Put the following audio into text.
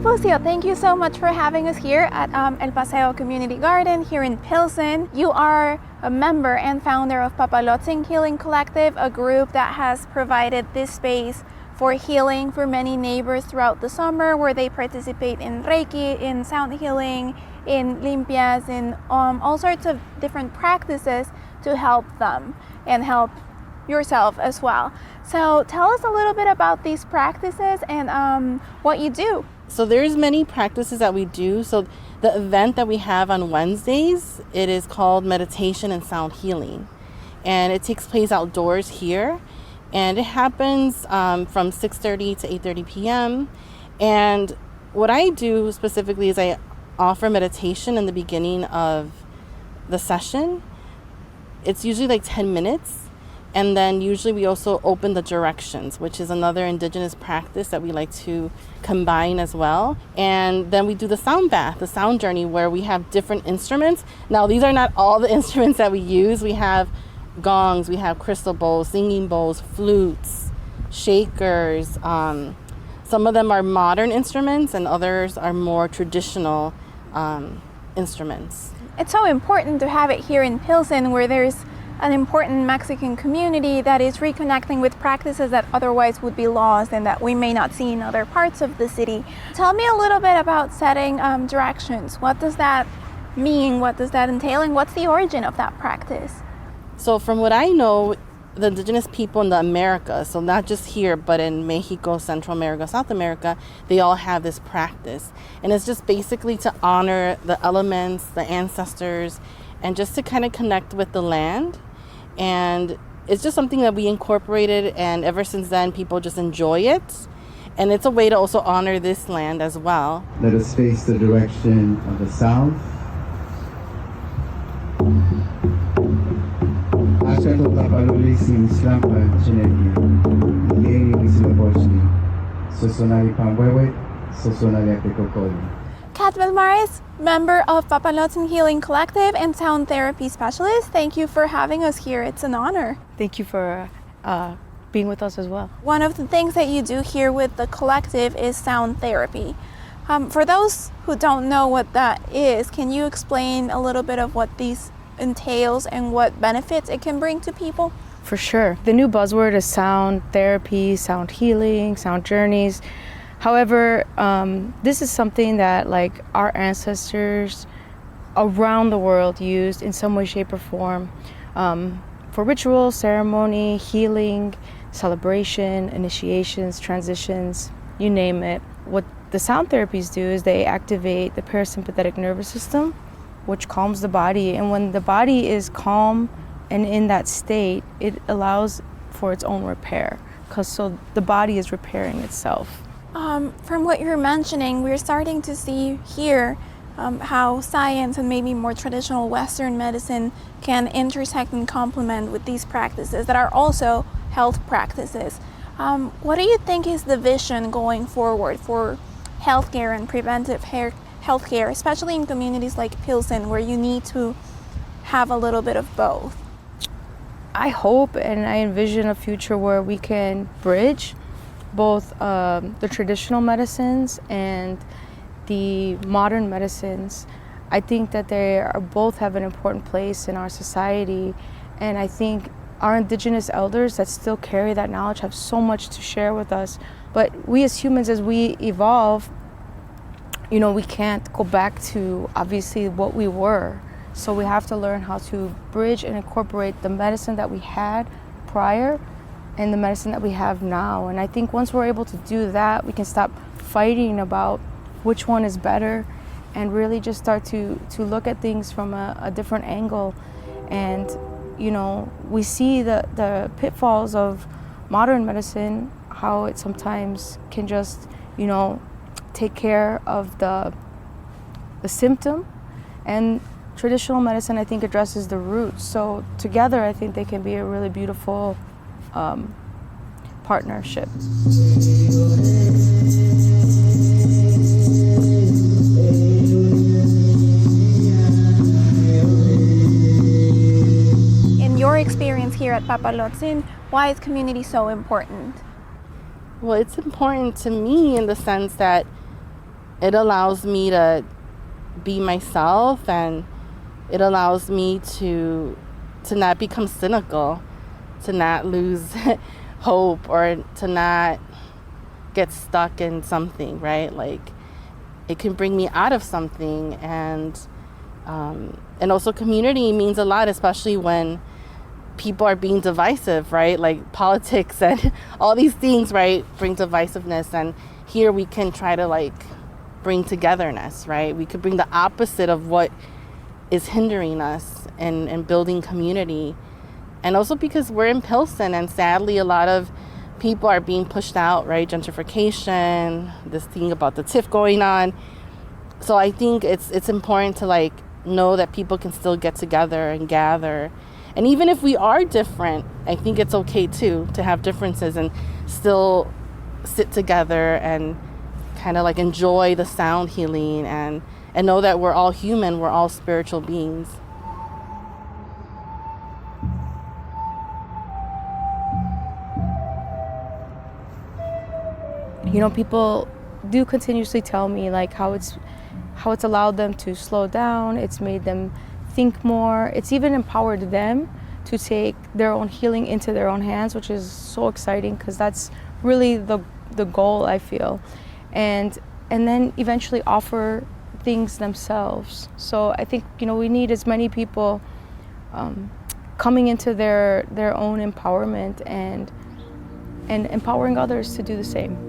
Pucio, thank you so much for having us here at El Paseo Community Garden here in Pilsen. You are a member and founder of Papalotzin Healing Collective, a group that has provided this space for healing for many neighbors throughout the summer, where they participate in Reiki, in sound healing, in limpias, in all sorts of different practices to help them and help yourself as well. So tell us a little bit about these practices and what you do. So there's many practices that we do. So the event that we have on Wednesdays, it is called Meditation and Sound Healing. And it takes place outdoors here. And it happens from 6:30 to 8:30 p.m. And what I do specifically is I offer meditation in the beginning of the session. It's usually like 10 minutes. And then usually we also open the directions, which is another indigenous practice that we like to combine as well. And then we do the sound bath, the sound journey, where we have different instruments. Now, these are not all the instruments that we use. We have gongs, we have crystal bowls, singing bowls, flutes, shakers. Some of them are modern instruments and others are more traditional instruments. It's so important to have it here in Pilsen, where there's an important Mexican community that is reconnecting with practices that otherwise would be lost and that we may not see in other parts of the city. Tell me a little bit about setting directions. What does that mean? What does that entail? And what's the origin of that practice? So from what I know, the indigenous people in the Americas, so not just here, but in Mexico, Central America, South America, they all have this practice. And it's just basically to honor the elements, the ancestors, and just to kind of connect with the land. And it's just something that we incorporated, and ever since then, people just enjoy it. And it's a way to also honor this land as well. Let us face the direction of the south. Kat Belmares, member of Papalotzin Healing Collective and sound therapy specialist, thank you for having us here. It's an honor. Thank you for being with us as well. One of the things that you do here with the collective is sound therapy. For those who don't know what that is, can you explain a little bit of what these entails and what benefits it can bring to people? For sure. The new buzzword is sound therapy, sound healing, sound journeys. However, this is something that like our ancestors around the world used in some way, shape, or form for ritual, ceremony, healing, celebration, initiations, transitions, you name it. What the sound therapies do is they activate the parasympathetic nervous system, which calms the body. And when the body is calm and in that state, it allows for its own repair, because so the body is repairing itself. From what you're mentioning, we're starting to see here how science and maybe more traditional Western medicine can intersect and complement with these practices that are also health practices. What do you think is the vision going forward for healthcare and preventive healthcare, especially in communities like Pilsen, where you need to have a little bit of both? I hope and I envision a future where we can bridge both the traditional medicines and the modern medicines. I think that they are both have an important place in our society, and I think our indigenous elders that still carry that knowledge have so much to share with us. But we as humans, as we evolve, you know, we can't go back to obviously what we were. So we have to learn how to bridge and incorporate the medicine that we had prior and the medicine that we have now. And I think once we're able to do that, we can stop fighting about which one is better and really just start to look at things from a different angle. And, you know, we see the pitfalls of modern medicine, how it sometimes can just, you know, take care of the symptom. And traditional medicine, I think, addresses the roots. So together, I think they can be a really beautiful partnership. In your experience here at Papalotzin, why is community so important? Well, it's important to me in the sense that it allows me to be myself, and it allows me to not become cynical, to not lose hope, or to not get stuck in something, right? Like, it can bring me out of something. And also community means a lot, especially when people are being divisive, right? Like politics and all these things, right, bring divisiveness. And here we can try to like bring togetherness, right? We could bring the opposite of what is hindering us and building community. And also because we're in Pilsen, and sadly a lot of people are being pushed out, right? Gentrification, this thing about the TIF going on. So I think it's important to like know that people can still get together and gather. And even if we are different, I think it's okay too to have differences and still sit together and kind of like enjoy the sound healing and know that we're all human, we're all spiritual beings. You know, people do continuously tell me like how it's allowed them to slow down, it's made them think more, it's even empowered them to take their own healing into their own hands, which is so exciting because that's really the goal, I feel. And then eventually offer things themselves. So I think, you know, we need as many people coming into their own empowerment and empowering others to do the same.